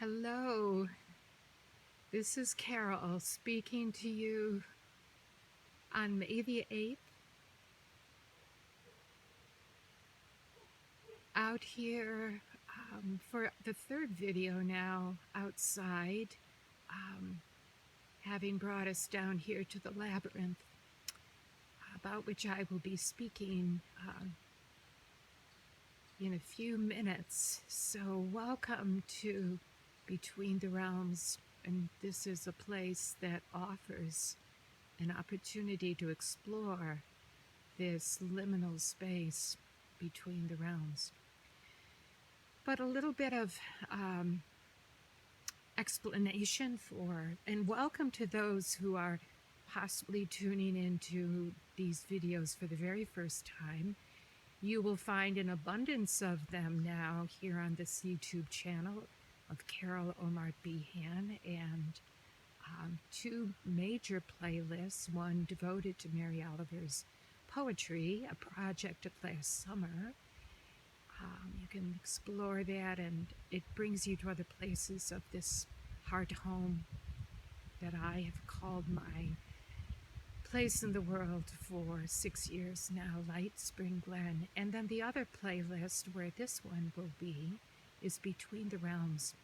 Hello, this is Carol speaking to you on May the 8th, out here for the third video now outside, having brought us down here to the Labyrinth, about which I will be speaking in a few minutes. So welcome to Between the Realms, and this is a place that offers an opportunity to explore this liminal space between the realms. But a little bit of explanation for, and welcome to those who are possibly tuning into these videos for the very first time. You will find an abundance of them now here on this YouTube channel of Carol Omar Behan, and two major playlists, one devoted to Mary Oliver's poetry, a project of last summer. You can explore that, and it brings you to other places of this heart home that I have called my place in the world for 6 years now, Lightspring, Glen. And then the other playlist, where this one will be, is Between the Realms.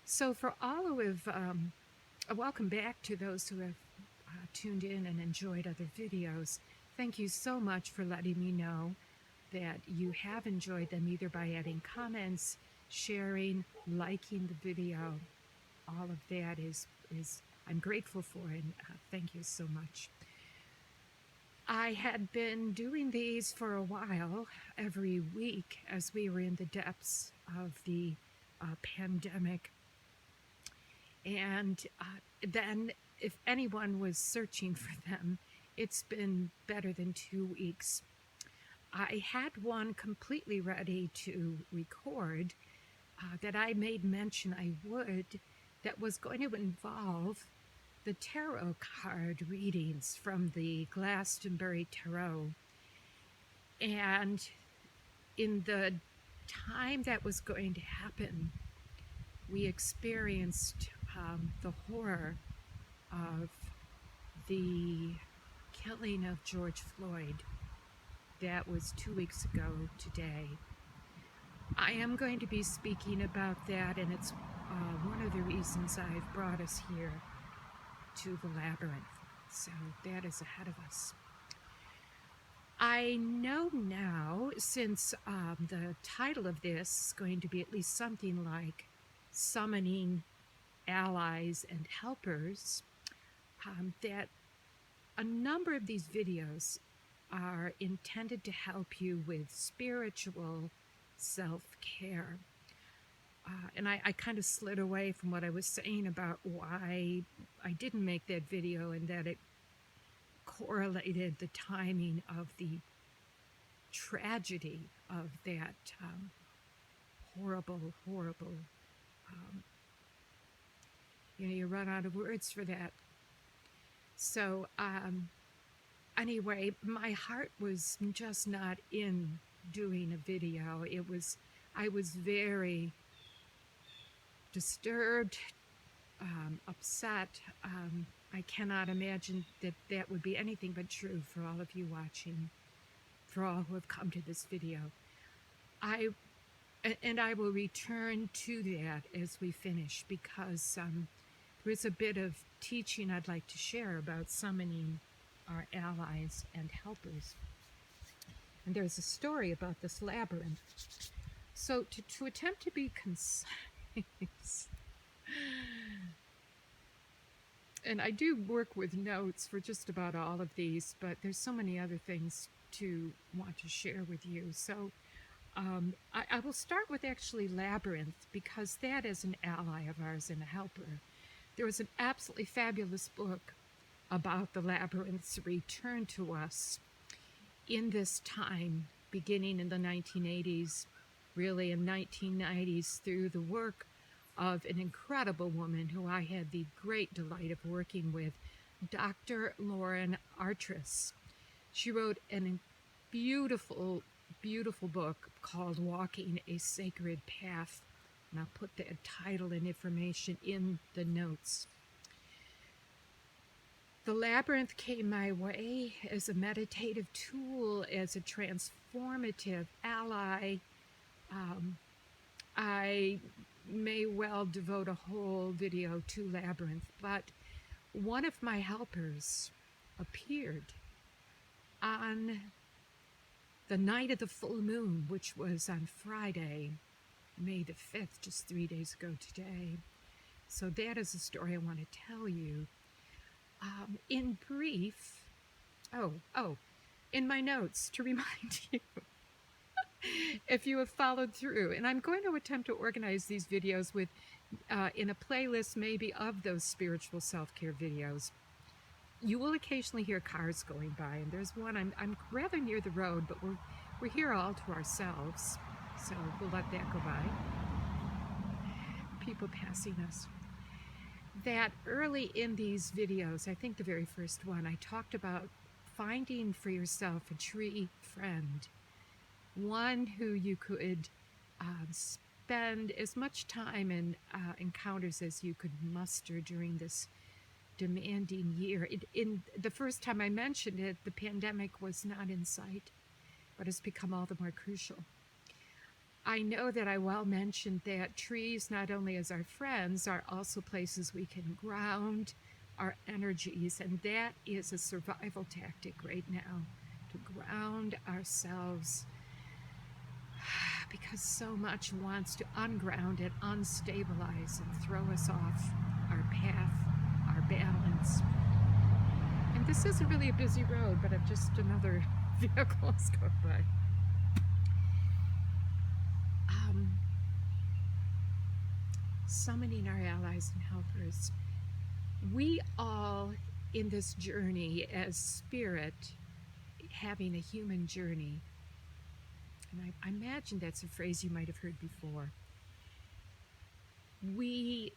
So for all who have, welcome back to those who have tuned in and enjoyed other videos. Thank you so much for letting me know that you have enjoyed them, either by adding comments, sharing, liking the video. All of that is I'm grateful for, and thank you so much. I had been doing these for a while, every week, as we were in the depths of the pandemic. And then, if anyone was searching for them, it's been better than 2 weeks. I had one completely ready to record that I made mention I would, that was going to involve the tarot card readings from the Glastonbury Tarot. And in the time that was going to happen, we experienced the horror of the killing of George Floyd. That was 2 weeks ago today. I am going to be speaking about that, and it's one of the reasons I've brought us here to the Labyrinth. So that is ahead of us. I know now, since the title of this is going to be at least something like Summoning Allies and Helpers, that a number of these videos are intended to help you with spiritual self-care. And I kind of slid away from what I was saying about why I didn't make that video, and that it correlated the timing of the tragedy of that horrible, you run out of words for that. So anyway, my heart was just not in doing a video. I was very disturbed, upset. I cannot imagine that that would be anything but true for all of you watching, for all who have come to this video. I will return to that as we finish, because there is a bit of teaching I'd like to share about summoning our allies and helpers. And there's a story about this labyrinth. So to attempt to be concise, and I do work with notes for just about all of these, but there's so many other things to want to share with you. So I will start with actually Labyrinth, because that is an ally of ours and a helper. There was an absolutely fabulous book about the Labyrinth's return to us in this time, beginning in the 1980s, really in 1990s, through the work of an incredible woman who I had the great delight of working with, Dr. Lauren Artris. She wrote a beautiful, beautiful book called Walking a Sacred Path, And I'll put that title and information in the notes. The Labyrinth came my way as a meditative tool, as a transformative ally. I may well devote a whole video to Labyrinth, but one of my helpers appeared on the night of the full moon, which was on Friday, May the 5th, just 3 days ago today. So that is a story I want to tell you. In brief, in my notes to remind you, if you have followed through, and I'm going to attempt to organize these videos with, in a playlist maybe of those spiritual self-care videos. You will occasionally hear cars going by, and there's one, I'm rather near the road, but we're here all to ourselves, so we'll let that go by. People passing us. That early in these videos, I think the very first one, I talked about finding for yourself a tree friend, one who you could spend as much time in encounters as you could muster during this demanding year. In the first time I mentioned it, the pandemic was not in sight, but has become all the more crucial. I know that I well mentioned that trees, not only as our friends, are also places we can ground our energies, and that is a survival tactic right now, to ground ourselves, because so much wants to unground and unstabilize and throw us off our path, our balance. And this isn't really a busy road, but I've just another vehicle has gone by. Summoning our allies and helpers. We all in this journey as spirit, having a human journey, and I imagine that's a phrase you might have heard before. We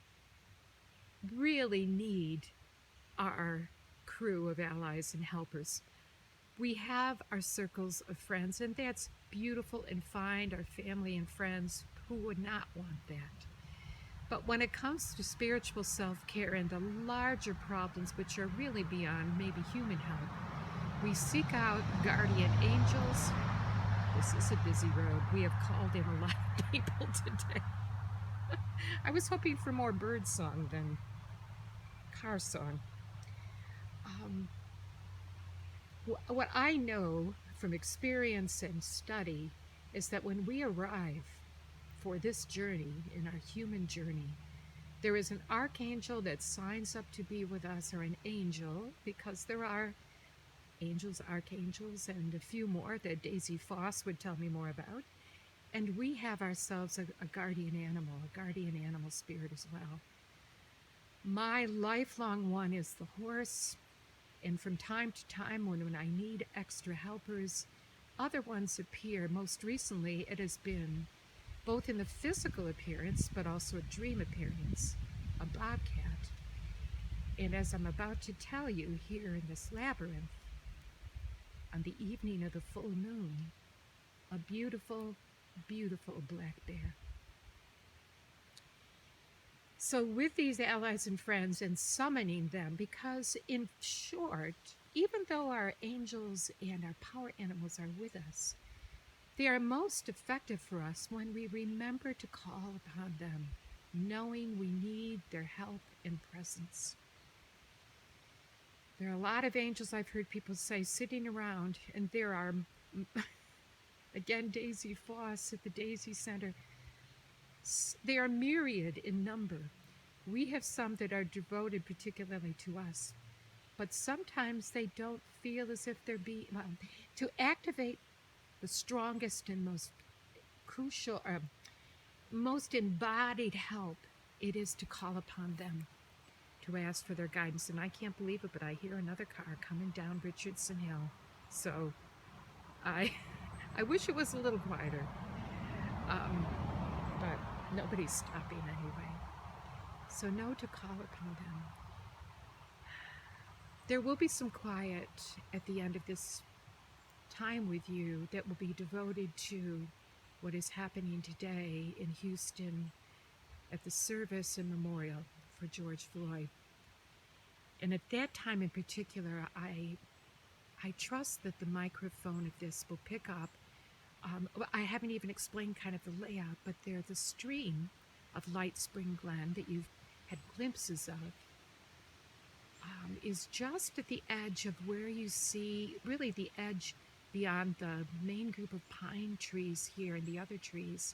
really need our crew of allies and helpers. We have our circles of friends, and that's beautiful and fine, our family and friends. Who would not want that? But when it comes to spiritual self-care and the larger problems, which are really beyond maybe human help, we seek out guardian angels. This is a busy road. We have called in a lot of people today. I was hoping for more bird song than car song. What I know from experience and study is that when we arrive for this journey, in our human journey, there is an archangel that signs up to be with us, or an angel, because there are angels, archangels, and a few more that Daisy Foss would tell me more about. And we have ourselves a guardian animal spirit as well. My lifelong one is the horse, and from time to time when I need extra helpers, other ones appear. Most recently, it has been both in the physical appearance, but also a dream appearance, a bobcat. And as I'm about to tell you here in this labyrinth, on the evening of the full moon, a beautiful, beautiful black bear. So with these allies and friends and summoning them, because in short, even though our angels and our power animals are with us, they are most effective for us when we remember to call upon them, knowing we need their help and presence. There are a lot of angels, I've heard people say, sitting around, and there are, again, Daisy Foss at the Daisy Center. They are myriad in number. We have some that are devoted particularly to us, but sometimes they don't feel as if they're being, to activate the strongest and most crucial, most embodied help, it is to call upon them, to ask for their guidance. And I can't believe it, but I hear another car coming down Richardson Hill. So I wish it was a little quieter, but nobody's stopping anyway. So know to call upon them. There will be some quiet at the end of this time with you that will be devoted to what is happening today in Houston at the service and memorial for George Floyd. And at that time in particular, I trust that the microphone of this will pick up. I haven't even explained kind of the layout, but there's the stream of Lightspring, Glen that you've had glimpses of is just at the edge of where you see, really the edge beyond the main group of pine trees here and the other trees.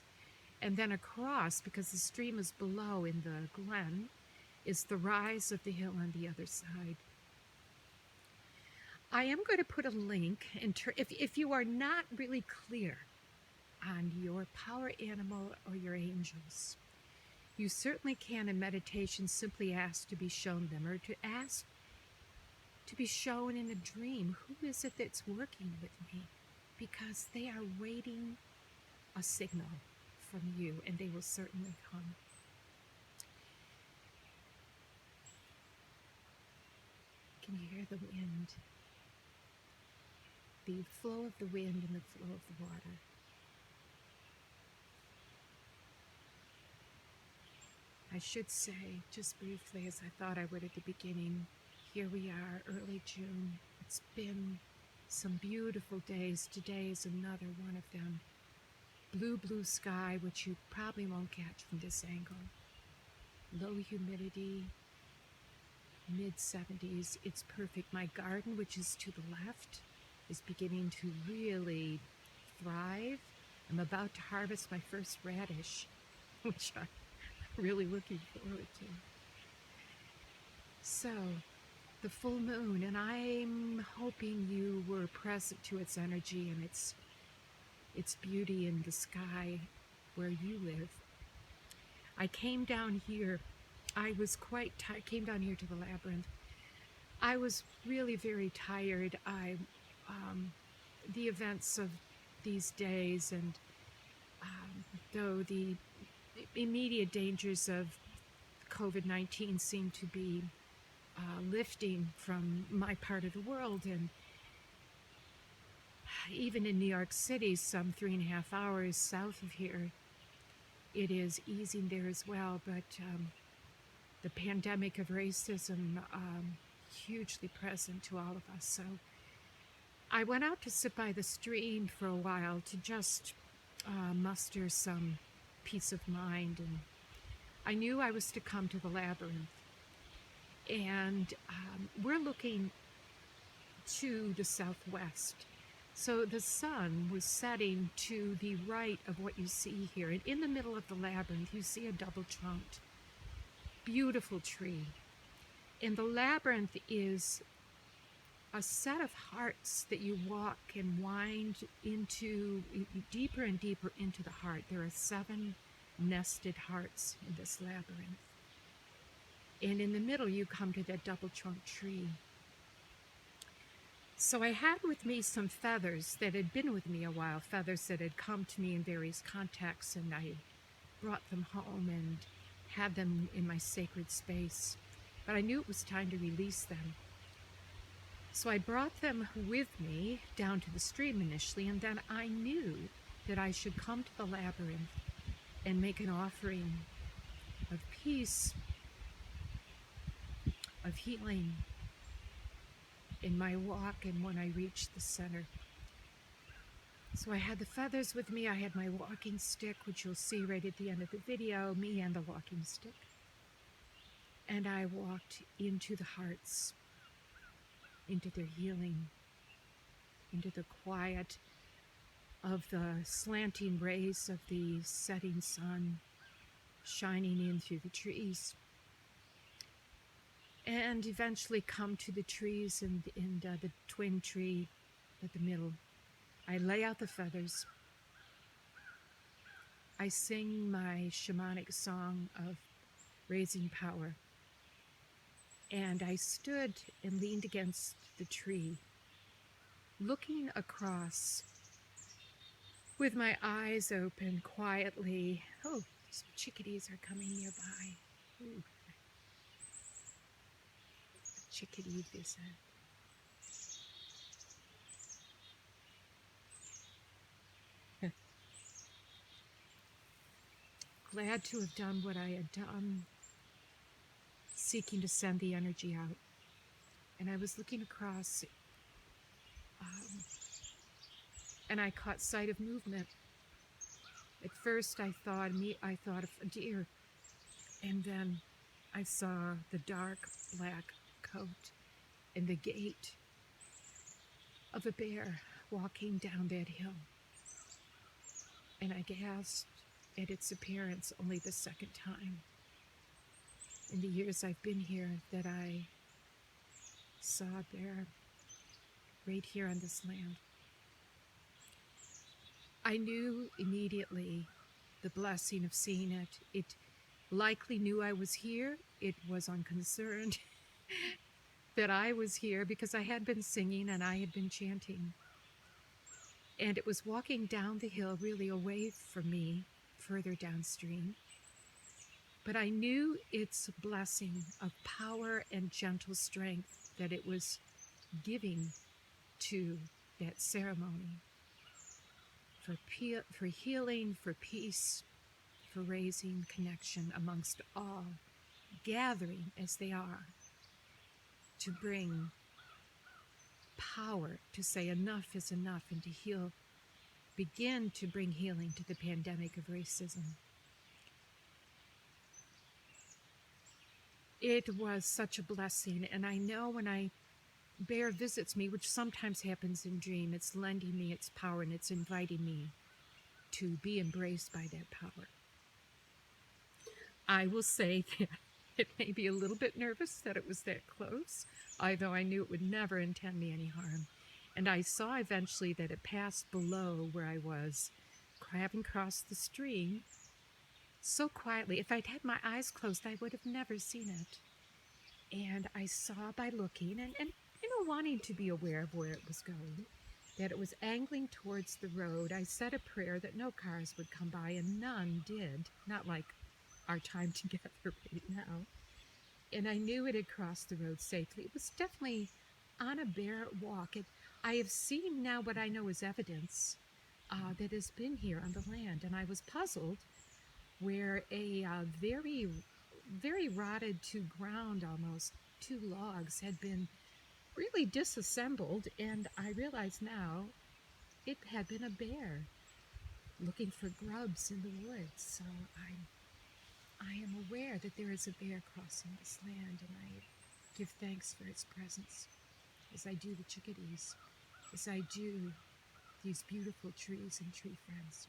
And then across, because the stream is below in the Glen, is the rise of the hill on the other side. I am going to put a link, if you are not really clear on your power animal or your angels, you certainly can in meditation simply ask to be shown them, or to ask to be shown in a dream, who is it that's working with me? Because they are waiting a signal from you, and they will certainly come. Can you hear the wind? The flow of the wind and the flow of the water. I should say, just briefly, as I thought I would at the beginning, here we are, early June. It's been some beautiful days. Today is another one of them. Blue, blue sky, which you probably won't catch from this angle. Low humidity, mid-70s. It's perfect. My garden, which is to the left, is beginning to really thrive. I'm about to harvest my first radish, which I'm really looking forward to. So, the full moon, and I'm hoping you were present to its energy and its beauty in the sky where you live. I came down here. I was quite tired. Came down here to the Labyrinth. I was really very tired. The events of these days, and though the immediate dangers of COVID-19 seem to be lifting from my part of the world, and even in New York City, some 3.5 hours south of here, it is easing there as well. But the pandemic of racism, hugely present to all of us. So I went out to sit by the stream for a while to just muster some peace of mind, and I knew I was to come to the Labyrinth. And we're looking to the southwest. So the sun was setting to the right of what you see here. And in the middle of the Labyrinth, you see a double-trunked, beautiful tree. And the Labyrinth is a set of hearts that you walk and wind into, deeper and deeper into the heart. There are 7 nested hearts in this labyrinth. And in the middle, you come to that double-trunked tree. So I had with me some feathers that had been with me a while, feathers that had come to me in various contexts, and I brought them home and had them in my sacred space. But I knew it was time to release them. So I brought them with me down to the stream initially, and then I knew that I should come to the Labyrinth and make an offering of peace, of healing in my walk and when I reached the center. So I had the feathers with me. I had my walking stick, which you'll see right at the end of the video, me and the walking stick. And I walked into the hearts, into their healing, into the quiet of the slanting rays of the setting sun shining in through the trees. And eventually come to the trees and the twin tree at the middle. I lay out the feathers. I sing my shamanic song of raising power. And I stood and leaned against the tree, looking across with my eyes open quietly. Oh, some chickadees are coming nearby. Ooh. Chickadee visit. glad to have done what I had done, seeking to send the energy out. And I was looking across, and I caught sight of movement. At first I thought of a deer, and then I saw the dark black coat and the gait of a bear walking down that hill. And I gasped at its appearance only the second time in the years I've been here that I saw a bear right here on this land. I knew immediately the blessing of seeing it. It likely knew I was here. It was unconcerned that I was here because I had been singing and I had been chanting. And it was walking down the hill, really away from me, further downstream. But I knew its blessing of power and gentle strength that it was giving to that ceremony for healing, for peace, for raising connection amongst all, gathering as they are to bring power to say enough is enough and to heal, begin to bring healing to the pandemic of racism. It was such a blessing, and I know when bear visits me, which sometimes happens in dream, it's lending me its power and it's inviting me to be embraced by that power. I will say that it made me a little bit nervous that it was that close, although I knew it would never intend me any harm. And I saw eventually that it passed below where I was, having crossed the stream so quietly. If I'd had my eyes closed, I would have never seen it. And I saw by looking and wanting to be aware of where it was going, that it was angling towards the road. I said a prayer that no cars would come by, and none did, not like our time together right now. And I knew it had crossed the road safely. It was definitely on a bear walk. I have seen now what I know is evidence that has been here on the land, and I was puzzled where a very, very rotted to ground almost, 2 logs had been really disassembled, and I realize now it had been a bear looking for grubs in the woods. So I am aware that there is a bear crossing this land, and I give thanks for its presence, as I do the chickadees, as I do these beautiful trees and tree friends.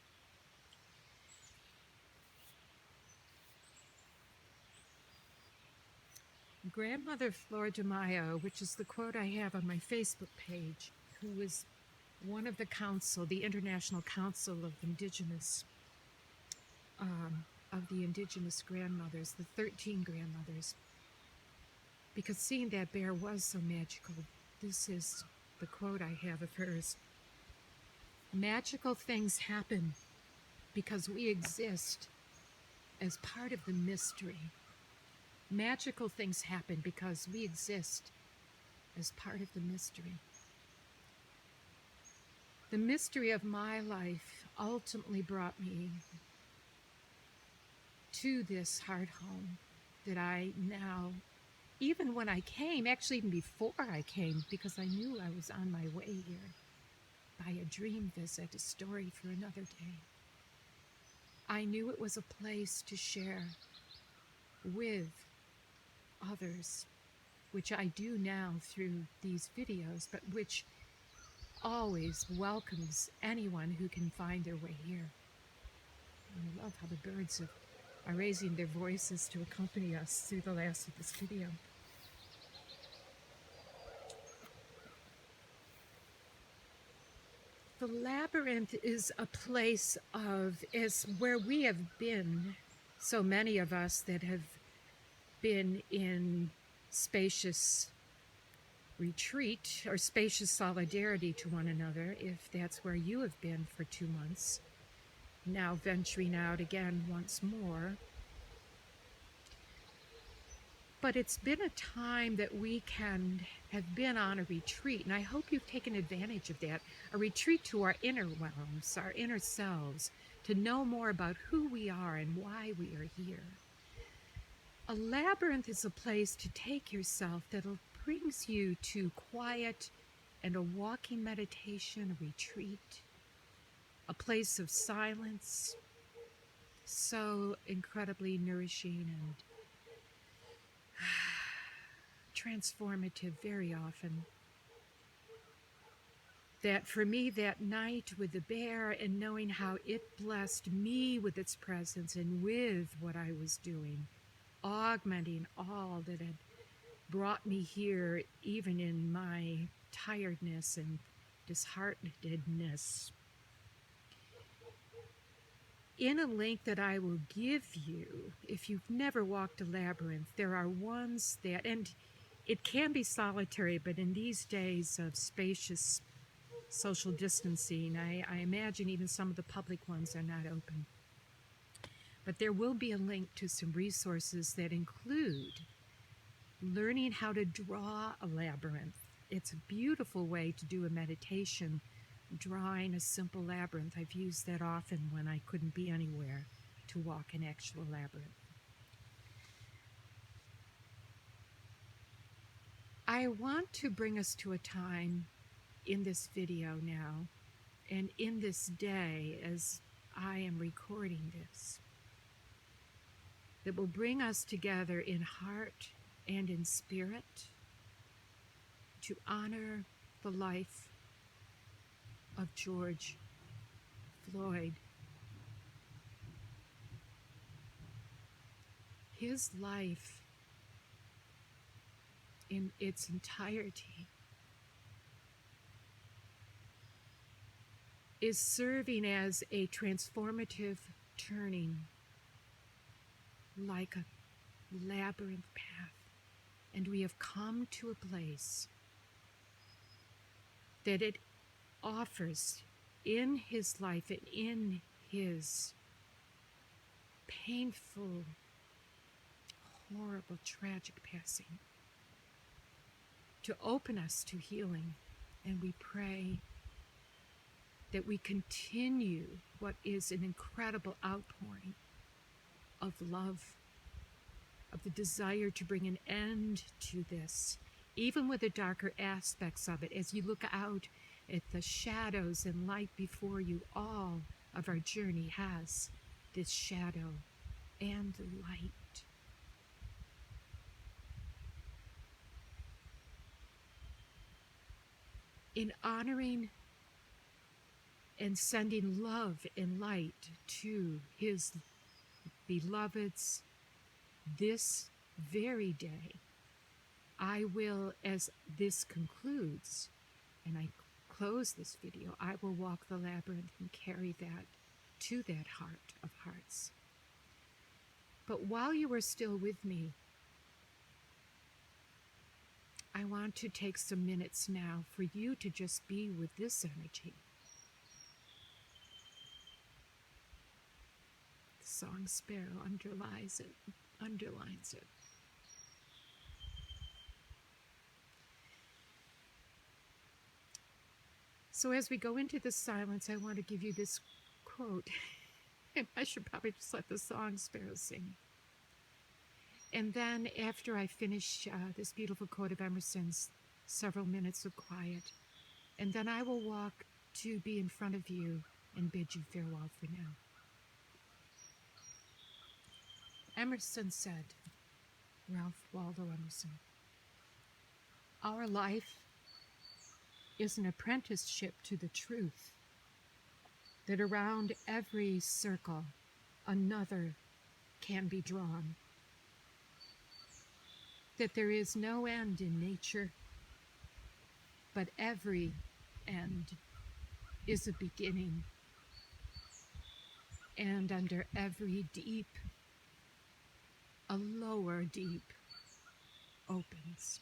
Grandmother Flor de Mayo, which is the quote I have on my Facebook page, who was one of the council, the International Council of Indigenous, grandmothers, the 13 grandmothers, because seeing that bear was so magical. This is the quote I have of hers. Magical things happen because we exist as part of the mystery. Magical things happen because we exist as part of the mystery. The mystery of my life ultimately brought me to this heart home that I now, even when I came, actually even before I came, because I knew I was on my way here by a dream visit, a story for another day. I knew it was a place to share with others, which I do now through these videos, but which always welcomes anyone who can find their way here. And I love how the birds are raising their voices to accompany us through the last of this video. The Labyrinth is a place where we have been, so many of us that have been in spacious retreat or spacious solidarity to one another, if that's where you have been for 2 months, now venturing out again once more. But it's been a time that we can have been on a retreat, and I hope you've taken advantage of that, a retreat to our inner realms, our inner selves, to know more about who we are and why we are here. A labyrinth is a place to take yourself that brings you to quiet and a walking meditation, a retreat, a place of silence, so incredibly nourishing and transformative very often. That for me, that night with the bear and knowing how it blessed me with its presence and with what I was doing, augmenting all that had brought me here, even in my tiredness and disheartenedness. In a link that I will give you, if you've never walked a labyrinth, there are ones that, and it can be solitary, but in these days of spacious social distancing, I imagine even some of the public ones are not open. But there will be a link to some resources that include learning how to draw a labyrinth. It's a beautiful way to do a meditation, drawing a simple labyrinth. I've used that often when I couldn't be anywhere to walk an actual labyrinth. I want to bring us to a time in this video now, and in this day as I am recording this, that will bring us together in heart and in spirit to honor the life of George Floyd. His life in its entirety is serving as a transformative turning, like a labyrinth path. And we have come to a place that it offers in his life and in his painful, horrible, tragic passing to open us to healing. And we pray that we continue what is an incredible outpouring of love, of the desire to bring an end to this, even with the darker aspects of it. As you look out at the shadows and light before you, all of our journey has this shadow and light. In honoring and sending love and light to his beloveds this very day, I will, as this concludes, and I close this video, I will walk the labyrinth and carry that to that heart of hearts. But while you are still with me, I want to take some minutes now for you to just be with this energy. The song sparrow underlies it, underlines it. So as we go into the silence, I want to give you this quote. I should probably just let the song sparrow sing. And then after I finish this beautiful quote of Emerson's, several minutes of quiet, and then I will walk to be in front of you and bid you farewell for now. Emerson said, Ralph Waldo Emerson, "Our life is an apprenticeship to the truth, that around every circle another can be drawn, that there is no end in nature, but every end is a beginning, and under every deep, a lower deep opens."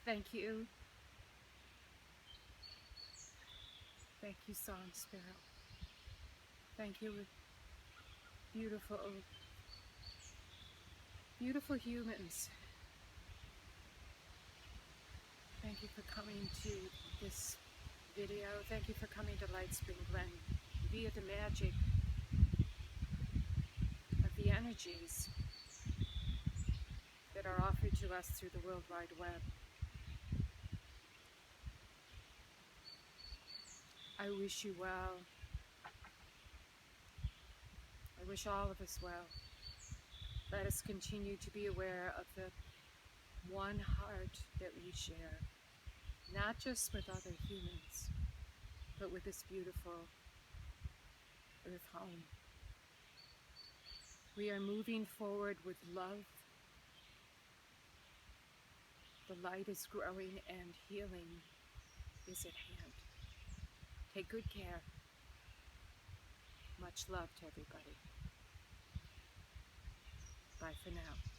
Thank you. Thank you, Song Sparrow. Thank you, beautiful, beautiful humans. Thank you for coming to this video. Thank you for coming to Lightspring, Glen, via the magic of the energies that are offered to us through the World Wide Web. I wish you well. I wish all of us well. Let us continue to be aware of the one heart that we share, not just with other humans, but with this beautiful earth home. We are moving forward with love. The light is growing and healing is at hand. Take good care. Much love to everybody. Bye for now.